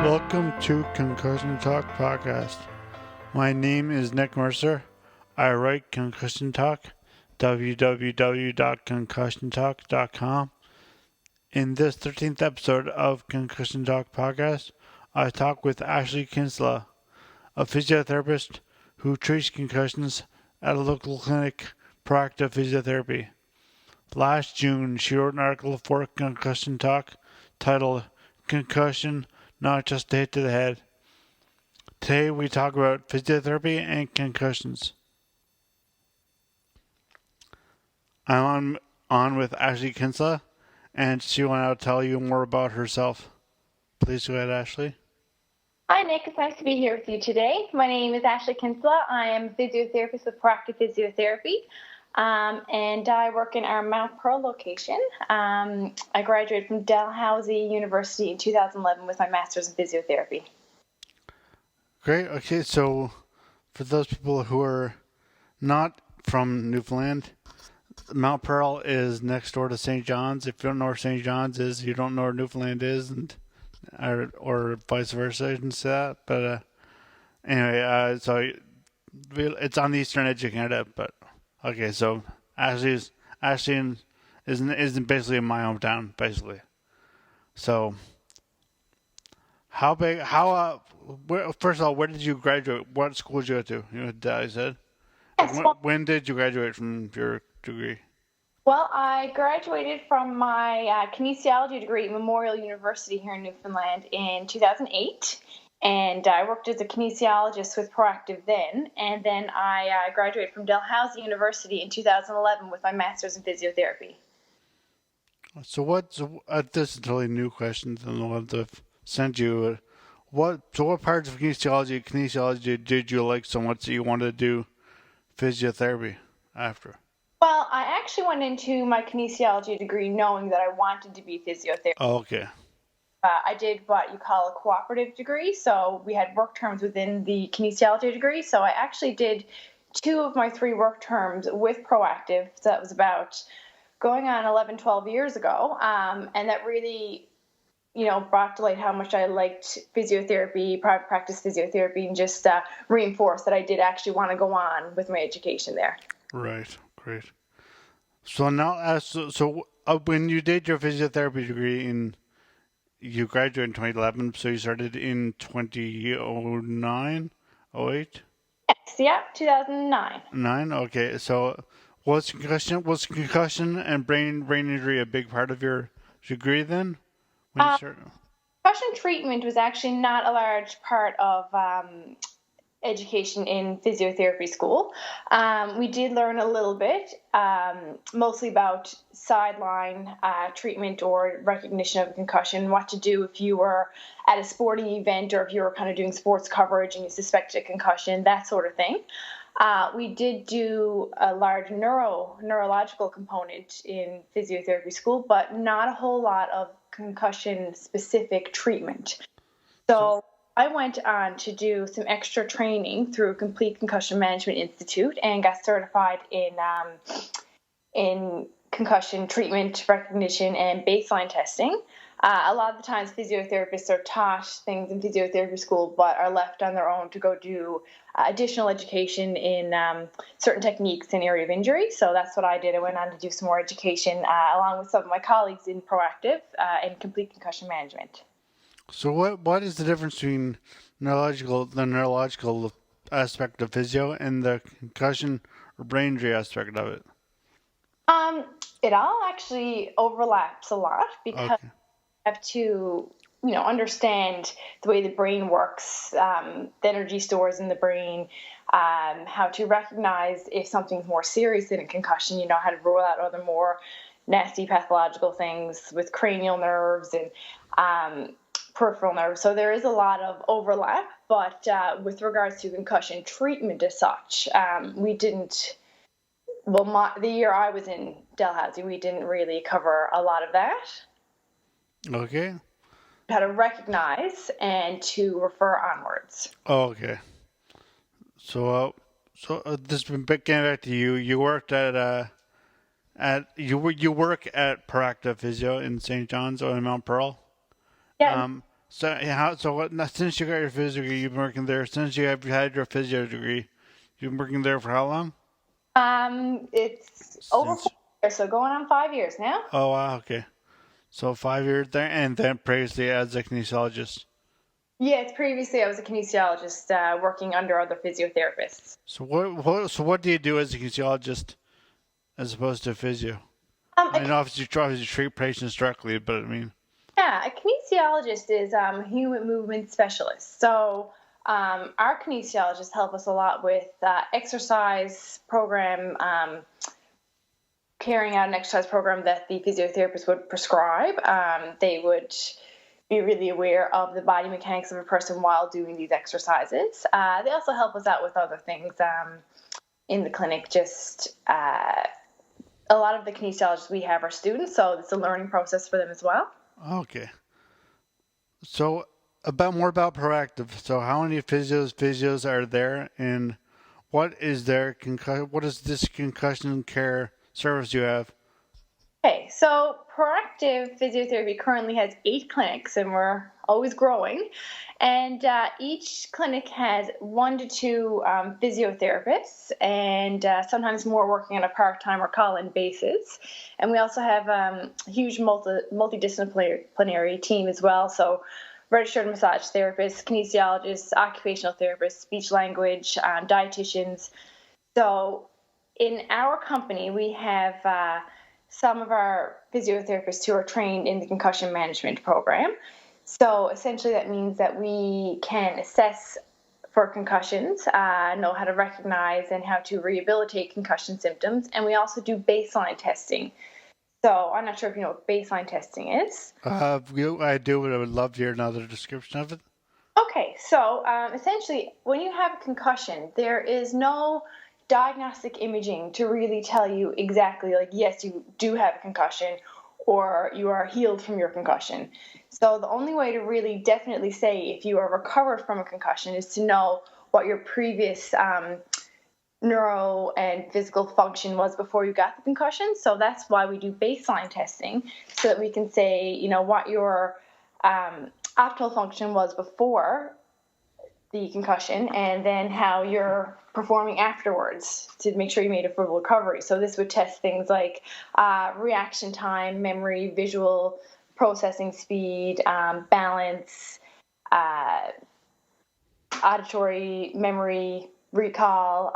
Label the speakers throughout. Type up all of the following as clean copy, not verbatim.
Speaker 1: Welcome to Concussion Talk Podcast. My name is Nick Mercer. I write Concussion Talk, www.concussiontalk.com. In this 13th episode of Concussion Talk Podcast, I talk with Ashley Kinsella, a physiotherapist who treats concussions at a local clinic, ProActive Physiotherapy. Last June, she wrote an article for Concussion Talk titled Concussion, Not Just a Hit to the Head. Today we talk about physiotherapy and concussions. I'm on with Ashley Kinsella, and she wanted to tell you more about herself. Please go ahead, Ashley.
Speaker 2: Hi, Nick. It's nice to be here with you today. My name is Ashley Kinsella. I am a physiotherapist with ProActive Physiotherapy, and I work in our Mount Pearl location. I graduated from Dalhousie University in 2011 with my master's in physiotherapy.
Speaker 1: Great. Okay, so for those people who are not from Newfoundland, Mount Pearl is next door to St. John's. If you don't know where St. John's is, you don't know where Newfoundland is, or vice versa, I shouldn't say that. But anyway, so it's on the eastern edge of Canada. But okay, so Ashley is basically in my hometown, basically. So first of all, where did you graduate? What school did you go to? I said.
Speaker 2: Yes,
Speaker 1: When did you graduate from your degree?
Speaker 2: Well, I graduated from my kinesiology degree at Memorial University here in Newfoundland in 2008, and I worked as a kinesiologist with ProActive then, and then I graduated from Dalhousie University in 2011 with my master's in physiotherapy.
Speaker 1: So this is a totally new question than the ones I've sent you. What parts of kinesiology did you like so much that you wanted to do physiotherapy after?
Speaker 2: Well, I actually went into my kinesiology degree knowing that I wanted to be physiotherapist.
Speaker 1: Oh, okay.
Speaker 2: I did what you call a cooperative degree, so we had work terms within the kinesiology degree. So I actually did 2 of my 3 work terms with ProActive. So that was about going on 11, 12 years ago, and that really brought to light how much I liked physiotherapy, private practice physiotherapy, and just reinforced that I did actually want to go on with my education there.
Speaker 1: Right, great. So now, when you did your physiotherapy degree you graduated in 2011, so you started in 2009, 08?
Speaker 2: Yes, yeah, 2009.
Speaker 1: 9, okay. So was concussion and brain injury a big part of your degree then?
Speaker 2: Concussion treatment was actually not a large part of education in physiotherapy school. We did learn a little bit, mostly about sideline treatment or recognition of a concussion, what to do if you were at a sporting event or if you were kind of doing sports coverage and you suspected a concussion, that sort of thing. We did do a large neurological component in physiotherapy school, but not a whole lot of concussion-specific treatment. So I went on to do some extra training through Complete Concussion Management Institute and got certified in concussion treatment, recognition, and baseline testing. A lot of the times physiotherapists are taught things in physiotherapy school but are left on their own to go do additional education in certain techniques in area of injury. So that's what I did. I went on to do some more education along with some of my colleagues in ProActive in Complete Concussion Management.
Speaker 1: So what is the difference between the neurological aspect of physio and the concussion or brain injury aspect of it?
Speaker 2: It all actually overlaps a lot because you have to understand the way the brain works, the energy stores in the brain, how to recognize if something's more serious than a concussion, how to rule out other more nasty pathological things with cranial nerves and peripheral nerves. So there is a lot of overlap, but with regards to concussion treatment as such, we didn't, the year I was in Dalhousie, we didn't really cover a lot of that.
Speaker 1: Okay.
Speaker 2: How to recognize and to refer onwards.
Speaker 1: Oh, okay. So this getting back to you. You worked you work at ProActive Physio in St. John's or in Mount Pearl.
Speaker 2: Yeah.
Speaker 1: So since you got your physio degree, you've been working there. Since you have had your physio degree, you've been working there for how long?
Speaker 2: It's over 4 years, so going on 5 years now.
Speaker 1: Oh, wow, okay. So 5 years there, and then previously as a kinesiologist.
Speaker 2: Yes, previously I was a kinesiologist working under other physiotherapists.
Speaker 1: So what do you do as a kinesiologist as opposed to a physio? I mean, obviously you treat patients directly, but I mean...
Speaker 2: Yeah, a kinesiologist is a human movement specialist. So our kinesiologists help us a lot with exercise program, carrying out an exercise program that the physiotherapist would prescribe. They would be really aware of the body mechanics of a person while doing these exercises. They also help us out with other things in the clinic. Just a lot of the kinesiologists we have are students, so it's a learning process for them as well.
Speaker 1: Okay. So more about ProActive. So how many physios are there, and what is this concussion care service you have?
Speaker 2: Okay, so ProActive Physiotherapy currently has 8 clinics, and we're always growing. And each clinic has 1 to 2 physiotherapists, and sometimes more working on a part-time or call-in basis. And we also have a huge multidisciplinary team as well. So registered massage therapists, kinesiologists, occupational therapists, speech language, dietitians. So in our company, we have some of our physiotherapists who are trained in the concussion management program. So essentially that means that we can assess for concussions, know how to recognize and how to rehabilitate concussion symptoms, and we also do baseline testing. So I'm not sure if you know what baseline testing is.
Speaker 1: I do, but I would love to hear another description of it.
Speaker 2: Okay, so essentially when you have a concussion, there is no diagnostic imaging to really tell you exactly, like, yes, you do have a concussion or you are healed from your concussion. So the only way to really definitely say if you are recovered from a concussion is to know what your previous neuro and physical function was before you got the concussion. So that's why we do baseline testing, so that we can say, you know, what your optimal function was before the concussion, and then how you're performing afterwards to make sure you made a full recovery. So this would test things like reaction time, memory, visual processing speed, balance, auditory memory, recall,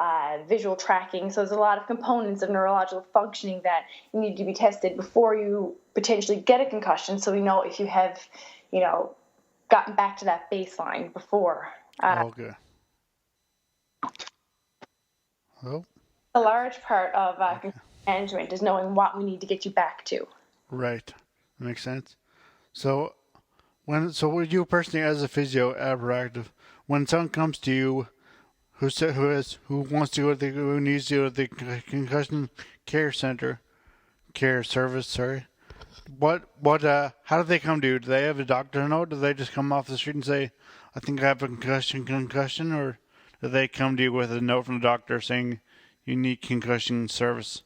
Speaker 2: visual tracking. So there's a lot of components of neurological functioning that need to be tested before you potentially get a concussion, so we know if you have, you know, gotten back to that baseline before.
Speaker 1: Okay. Hello?
Speaker 2: A large part of management is knowing what we need to get you back to.
Speaker 1: Right. That makes sense. So would you personally, as a physio at ProActive, when someone comes to you who needs to go to the concussion care service, how do they come to you? Do they have a doctor note? Do they just come off the street and say, I think I have a concussion, or do they come to you with a note from the doctor saying you need concussion service?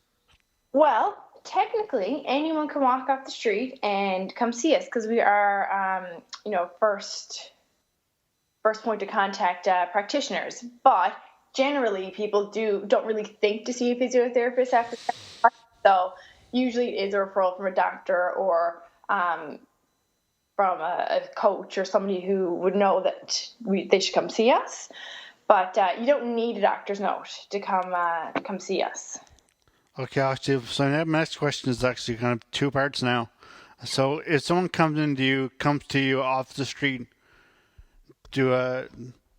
Speaker 2: Well, technically, anyone can walk off the street and come see us, because we are, first point of contact practitioners. But generally, people don't really think to see a physiotherapist after that. So usually it is a referral from a doctor or from a coach or somebody who would know that they should come see us. But you don't need a doctor's note to come see us.
Speaker 1: Okay, actually, so my next question is actually kind of 2 parts now. So if someone comes to you off the street,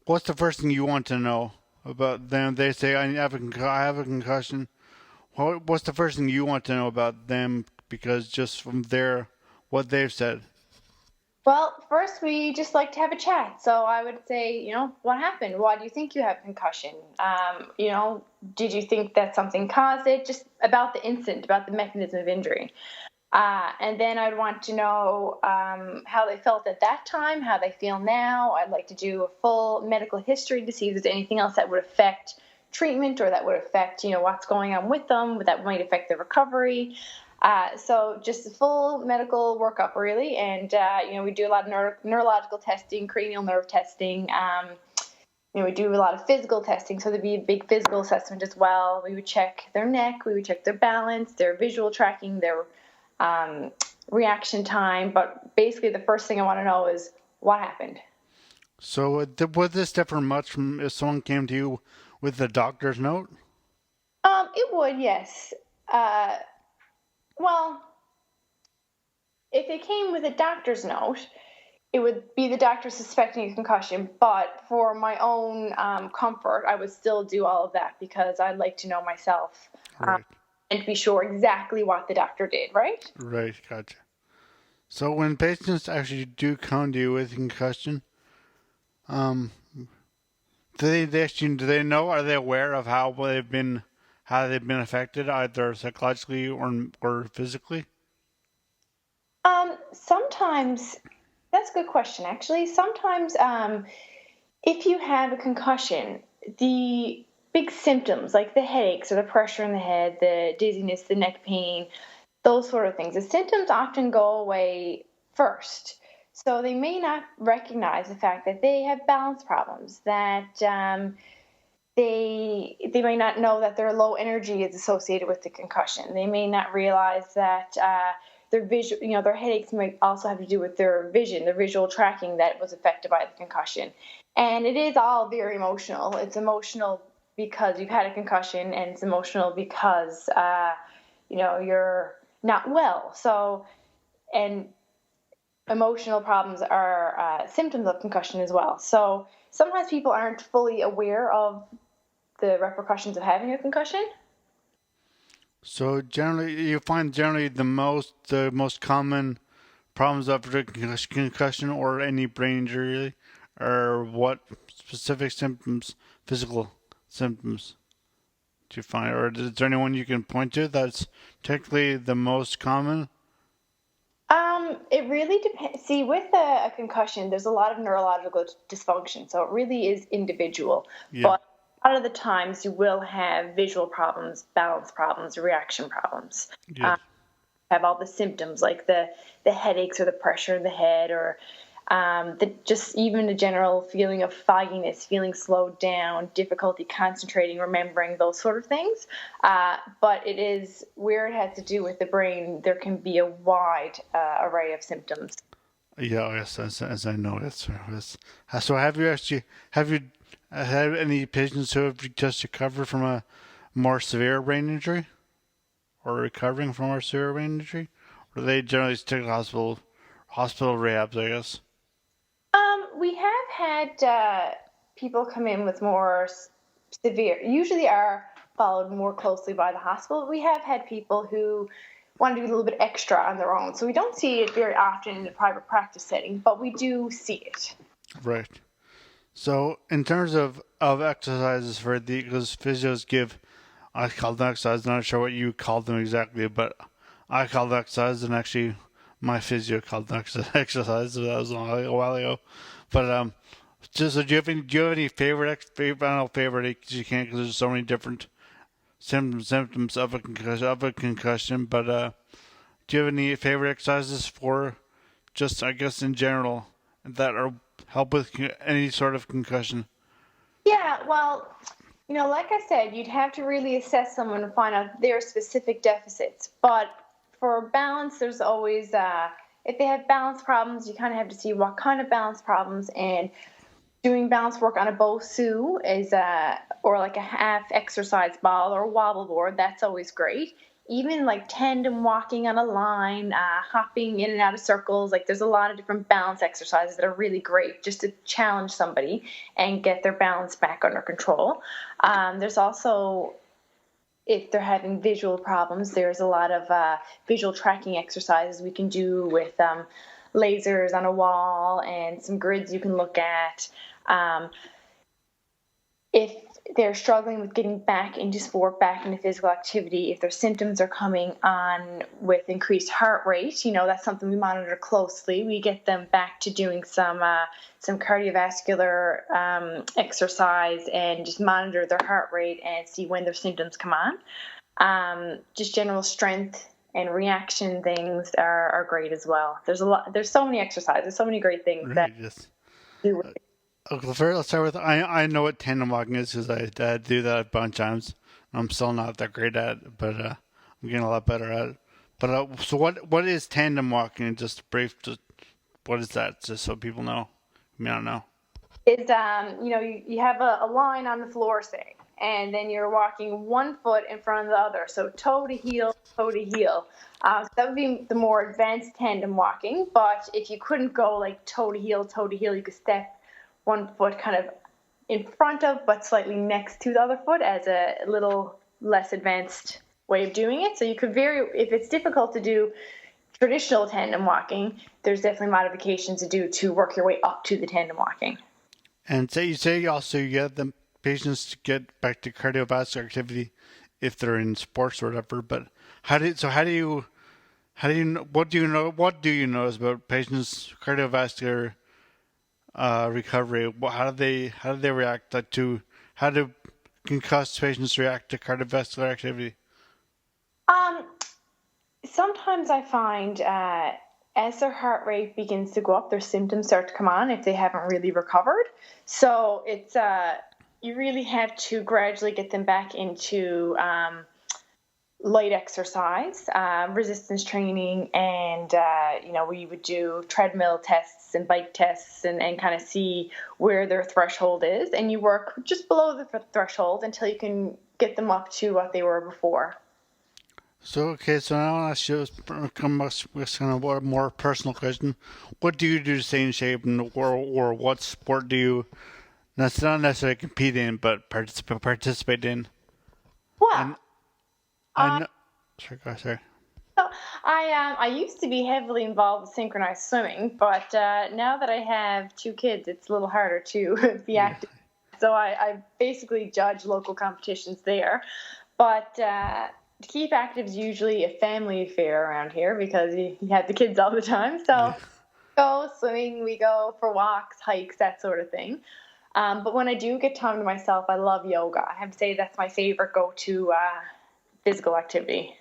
Speaker 1: what's the first thing you want to know about them? They say, I have a concussion. What's the first thing you want to know about them? Because just from what they've said.
Speaker 2: Well, first, we just like to have a chat. So I would say, what happened? Why do you think you have a concussion? Did you think that something caused it? Just about the incident, about the mechanism of injury. And then I'd want to know how they felt at that time, how they feel now. I'd like to do a full medical history to see if there's anything else that would affect treatment or that would affect, what's going on with them, that might affect the recovery. So just a full medical workup, really. And, we do a lot of neurological testing, cranial nerve testing. We do a lot of physical testing. So there'd be a big physical assessment as well. We would check their neck. We would check their balance, their visual tracking, their reaction time. But basically, the first thing I want to know is what happened.
Speaker 1: So would this differ much from if someone came to you with a doctor's note?
Speaker 2: It would, yes. Well, if it came with a doctor's note, it would be the doctor suspecting a concussion. But for my own comfort, I would still do all of that because I'd like to know myself
Speaker 1: Right.
Speaker 2: and be sure exactly what the doctor did, right?
Speaker 1: Right, gotcha. So when patients actually do come to you with concussion, do they know? Are they aware of how they've been affected, either psychologically or physically?
Speaker 2: Sometimes that's a good question, actually. Sometimes, if you have a concussion, the big symptoms like the headaches or the pressure in the head, the dizziness, the neck pain, those sort of things, the symptoms often go away first. So they may not recognize the fact that they have balance problems, that they may not know that their low energy is associated with the concussion. They may not realize that their vision, their headaches might also have to do with their vision, their visual tracking that was affected by the concussion. And it is all very emotional. It's emotional because you've had a concussion, and it's emotional because you're not well. So, and emotional problems are symptoms of concussion as well. So sometimes people aren't fully aware of the repercussions of having a concussion.
Speaker 1: So you find the most common problems of the concussion or any brain injury, or what specific symptoms, physical symptoms, do you find, or is there anyone you can point to that's technically the most common?
Speaker 2: It really depends. See, with a concussion, there's a lot of neurological dysfunction, so it really is individual.
Speaker 1: Yeah.
Speaker 2: But a lot of the times, you will have visual problems, balance problems, reaction problems.
Speaker 1: Yeah.
Speaker 2: Have all the symptoms like the headaches or the pressure in the head, or just even the general feeling of fogginess, feeling slowed down, difficulty concentrating, remembering, those sort of things. But it is where it has to do with the brain. There can be a wide array of symptoms.
Speaker 1: Yeah, yes, as I know, yes. So have you had any patients who have just recovered from a more severe brain injury, or recovering from a severe brain injury, or do they generally stick to hospital rehabs, I guess?
Speaker 2: We have had people come in with more severe, usually are followed more closely by the hospital. We have had people who want to do a little bit extra on their own. So we don't see it very often in the private practice setting, but we do see it.
Speaker 1: Right. So in terms of exercises because physios give, I call them exercises, not sure what you call them exactly, but I call them exercises, and actually my physio called them exercises. That was a while ago. But do you have any favorite? I don't know favorite because you can't, because there's so many different symptoms of a concussion. But do you have any favorite exercises for just, I guess, in general, that are help with any sort of concussion?
Speaker 2: Yeah, well, like I said, you'd have to really assess someone to find out their specific deficits. But for balance, there's always, if they have balance problems, you kind of have to see what kind of balance problems. And doing balance work on a BOSU is, or like a half exercise ball or wobble board, that's always great. Even like tandem walking on a line, hopping in and out of circles. Like there's a lot of different balance exercises that are really great just to challenge somebody and get their balance back under control. There's also, if they're having visual problems, there's a lot of visual tracking exercises we can do with lasers on a wall and some grids you can look at. If they're struggling with getting back into sport, back into physical activity, if their symptoms are coming on with increased heart rate, that's something we monitor closely. We get them back to doing some cardiovascular exercise and just monitor their heart rate and see when their symptoms come on. Just general strength and reaction things are great as well. There's so many exercises, so many great things that do with it.
Speaker 1: Okay, first, let's start with I know what tandem walking is because I do that a bunch of times. I'm still not that great at it, but I'm getting a lot better at it. But so what is tandem walking? Just brief, just what is that? Just so people know. I mean, I don't know.
Speaker 2: Is you have a line on the floor, say, and then you're walking one foot in front of the other, so toe to heel, toe to heel. So that would be the more advanced tandem walking. But if you couldn't go like toe to heel, you could step one foot kind of in front of, but slightly next to the other foot as a little less advanced way of doing it. So you could if it's difficult to do traditional tandem walking, there's definitely modifications to do to work your way up to the tandem walking.
Speaker 1: And you say also you get the patients to get back to cardiovascular activity if they're in sports or whatever. But what do you notice about patients' cardiovascular recovery? How do they react how do concussed patients react to cardiovascular activity?
Speaker 2: Sometimes I find as their heart rate begins to go up, their symptoms start to come on if they haven't really recovered. So it's you really have to gradually get them back into light exercise, resistance training, and we would do treadmill tests and bike tests and kind of see where their threshold is, and you work just below the threshold until you can get them up to what they were before.
Speaker 1: So now I'll ask you kind of a more personal question. What do you do to stay in shape, or what sport do you not necessarily compete in, but participate in?
Speaker 2: Well,
Speaker 1: I know. Sorry.
Speaker 2: So I used to be heavily involved with synchronized swimming, but now that I have 2 kids, it's a little harder to be active. So I basically judge local competitions there. But to keep active is usually a family affair around here because you have the kids all the time. So we go swimming, we go for walks, hikes, that sort of thing. But when I do get time to myself, I love yoga. I have to say that's my favorite go-to physical activity.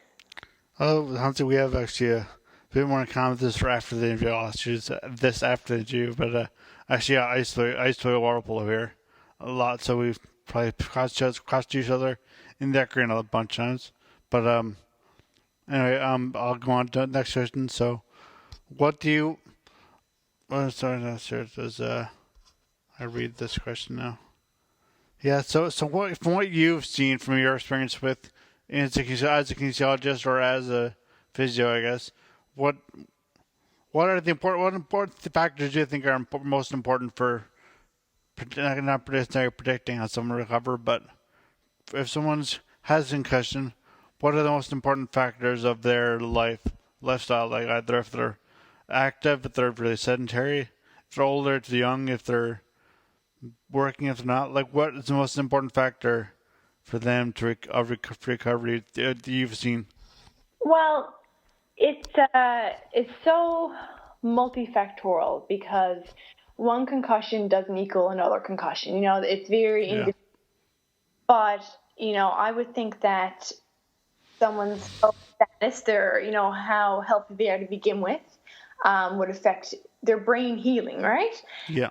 Speaker 1: Oh, Hunter, we have actually a bit more in common with this for after the interview. I'll choose this after the interview, but actually, I used to play water polo here a lot, so we've probably crossed each other in that green a bunch of times. But anyway, I'll go on to the next question. So, what do you? Oh, sorry, I read this question now. Yeah. So what from what you've seen from your experience with as a kinesiologist or as a physio, I guess, what are the important factors do you think are most important for not predicting how someone will recover, but if someone has concussion, what are the most important factors of their lifestyle? Like either if they're active, if they're really sedentary, if they're older, if they're young, if they're working, if they're not. Like, what is the most important factor for them to recovery that you've seen?
Speaker 2: Well, it's so multifactorial because one concussion doesn't equal another concussion. It's very individual. But I would think that someone's status, how healthy they are to begin with, would affect their brain healing, right?
Speaker 1: Yeah.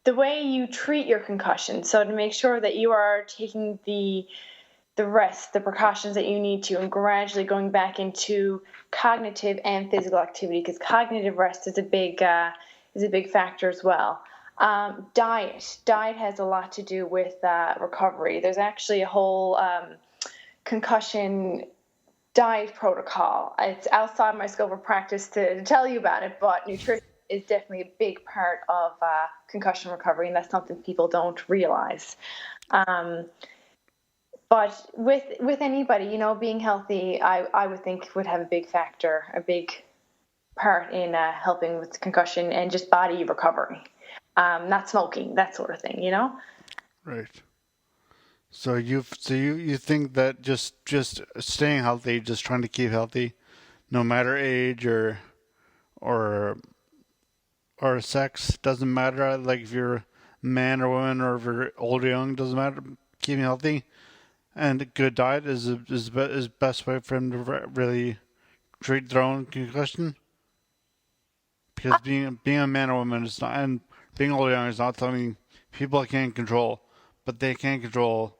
Speaker 2: The way you treat your concussion, so to make sure that you are taking the rest, the precautions that you need to, and gradually going back into cognitive and physical activity, because cognitive rest is a big factor as well. Diet has a lot to do with recovery. There's actually a whole concussion diet protocol. It's outside my scope of practice to tell you about it, but nutrition is definitely a big part of concussion recovery, and that's something people don't realize. But with anybody, being healthy, I would think would have a big factor, a big part in helping with concussion and just body recovery. Not smoking, that sort of thing,
Speaker 1: Right. So you think that just staying healthy, just trying to keep healthy, no matter age or sex, doesn't matter. Like if you're a man or woman or if you're old or young, doesn't matter. Keeping healthy And a good diet is best way for him to really treat their own concussion. Because being a man or woman is not, and being old or young is not something people can't control, but they can control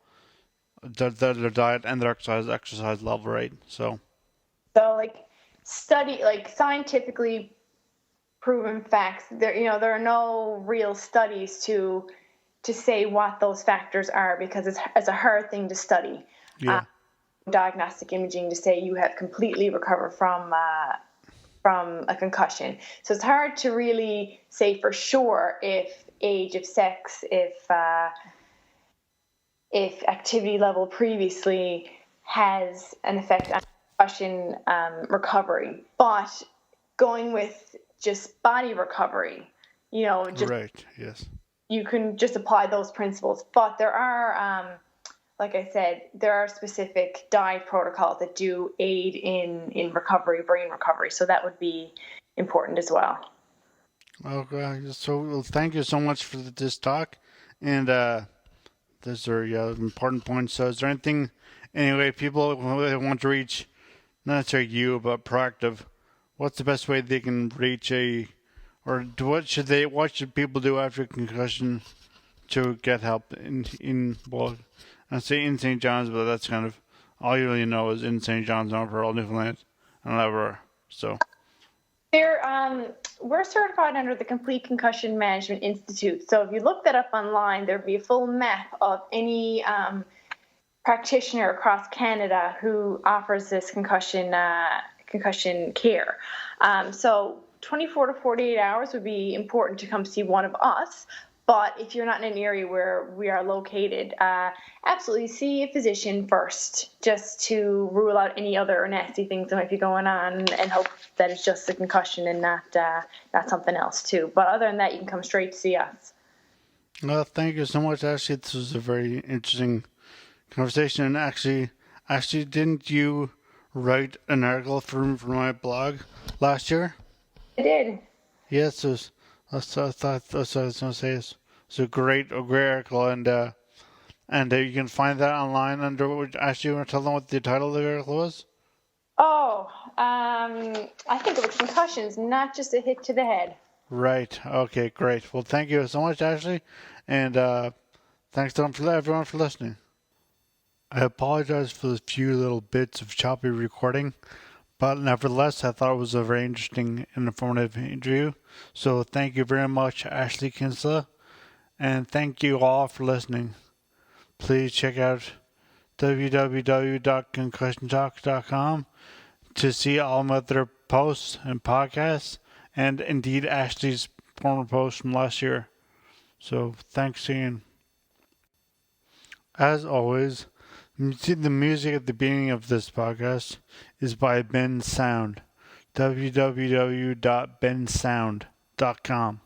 Speaker 1: their diet and their exercise level, right? So
Speaker 2: like scientifically proven facts. There are no real studies to say what those factors are, because it's a hard thing to study.
Speaker 1: yeah,
Speaker 2: Diagnostic imaging to say you have completely recovered from a concussion. So it's hard to really say for sure if age, if sex, if activity level previously has an effect on concussion recovery. But going with just body recovery,
Speaker 1: right, yes,
Speaker 2: you can just apply those principles. But there are, like I said, there are specific diet protocols that do aid in recovery, brain recovery. So that would be important as well.
Speaker 1: Okay, so thank you so much for this talk, and those are important points. So, is there anything, anyway, people who want to reach, not necessarily you, but ProActive? What's the best way they can reach what should people do after concussion to get help well, I say in St. John's, but that's kind of all you really know is in St. John's, Newfoundland, Newfoundland and Labrador. So
Speaker 2: we're certified under the Complete Concussion Management Institute. So if you look that up online, there'd be a full map of any practitioner across Canada who offers this concussion care. So 24 to 48 hours would be important to come see one of us. But if you're not in an area where we are located, absolutely see a physician first, just to rule out any other nasty things that might be going on, and hope that it's just a concussion and not something else too. But other than that, you can come straight to see us.
Speaker 1: Well, thank you so much, Ashley. This was a very interesting conversation. And actually, didn't you write an article for my blog last year?
Speaker 2: I did.
Speaker 1: Yes, that's what I was going to say. It's a great article, and you can find that online under. Actually, you want to tell them what the title of the article was?
Speaker 2: Oh, I think it was concussions, not just a hit to the head.
Speaker 1: Right. Okay. Great. Well, thank you so much, Ashley, and thanks to everyone for listening. I apologize for the few little bits of choppy recording, but nevertheless, I thought it was a very interesting and informative interview. So thank you very much, Ashley Kinsella, and thank you all for listening. Please check out www.concussiontalk.com to see all my other posts and podcasts, and indeed Ashley's former post from last year. So thanks again. As always, the music at the beginning of this podcast is by Ben Sound. www.bensound.com.